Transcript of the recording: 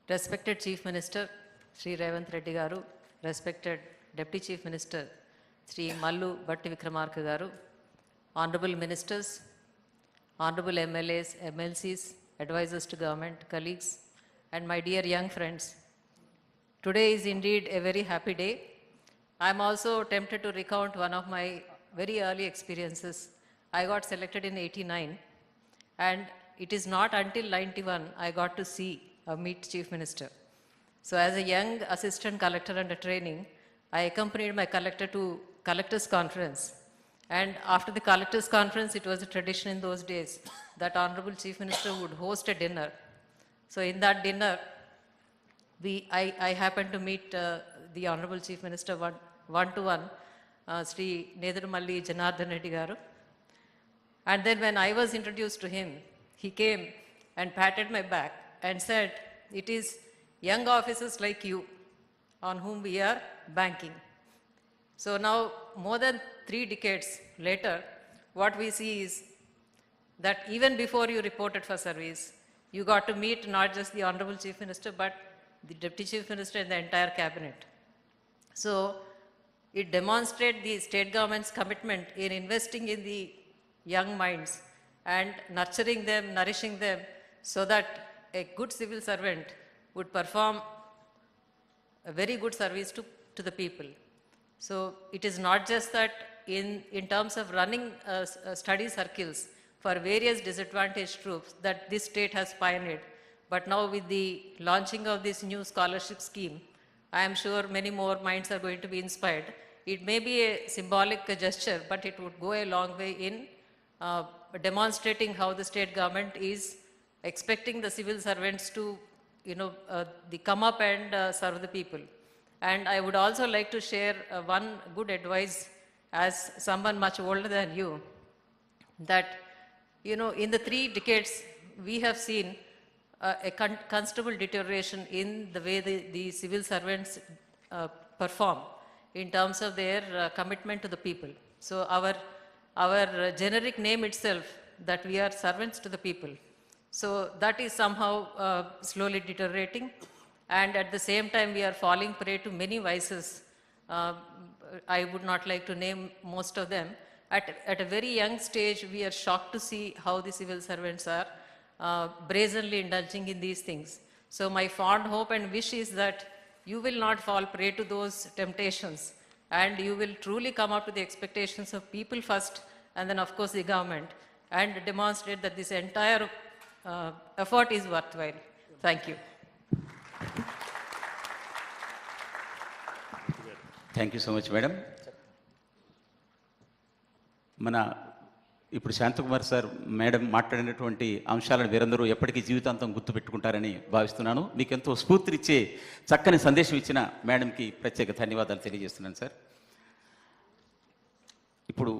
Respected Chief Minister Sri Revanth Reddy Garu, respected Deputy Chief Minister Sri Mallu Batti Vikramarka Garu, Honorable Ministers, Honorable MLAs, MLCs, advisors to government, colleagues, and my dear young friends. Today is indeed a very happy day. I am also tempted to recount one of my very early experiences. I got selected in '89, and it is not until '91 I got to see or meet Chief Minister. So as a young assistant collector under training, I accompanied my collector to collectors conference. And after the collectors conference, it was a tradition in those days that Honorable Chief Minister would host a dinner. So in that dinner, I happened to meet the Honorable Chief Minister one-to-one, Sri Nedurumalli Janardhan Reddy Garu. And then when I was introduced to him, he came and patted my back and said, "It is young officers like you on whom we are banking." So now, more than 3 decades later, what we see is that even before you reported for service, you got to meet not just the Honorable Chief Minister, but the Deputy Chief Minister and the entire cabinet. So it demonstrates the state government's commitment in investing in the young minds and nurturing them, nourishing them, so that a good civil servant would perform a very good service to the people. So it is not just that in terms of running study circles for various disadvantaged troops that this state has pioneered, but now with the launching of this new scholarship scheme, I am sure many more minds are going to be inspired. It may be a symbolic gesture, but it would go a long way in demonstrating how the state government is expecting the civil servants to, come up and serve the people. And I would also like to share one good advice as someone much older than you, that, in the 3 decades, we have seen a considerable deterioration in the way the civil servants perform in terms of their commitment to the people. So our generic name itself, that we are servants to the people. So that is somehow slowly deteriorating, and at the same time we are falling prey to many vices. I would not like to name most of them. At a very young stage, we are shocked to see how the civil servants are brazenly indulging in these things. So my fond hope and wish is that you will not fall prey to those temptations, and you will truly come up to the expectations of people first, and then of course the government, and demonstrate that this entire effort is worthwhile. Thank you. Thank you so much madam. ఇప్పుడు Shanthakumar sir madam మాట్లాడినటువంటి అంశాలను వీరందరూ ఎప్పటికీ జీవితాంతం గుర్తుపెట్టుకుంటారని భావిస్తున్నాను. మీకు ఎంతో స్ఫూర్తినిచ్చే చక్కని సందేశం ఇచ్చిన మేడంకి ప్రత్యేక ధన్యవాదాలు తెలియజేస్తున్నాను సార్. ఇప్పుడు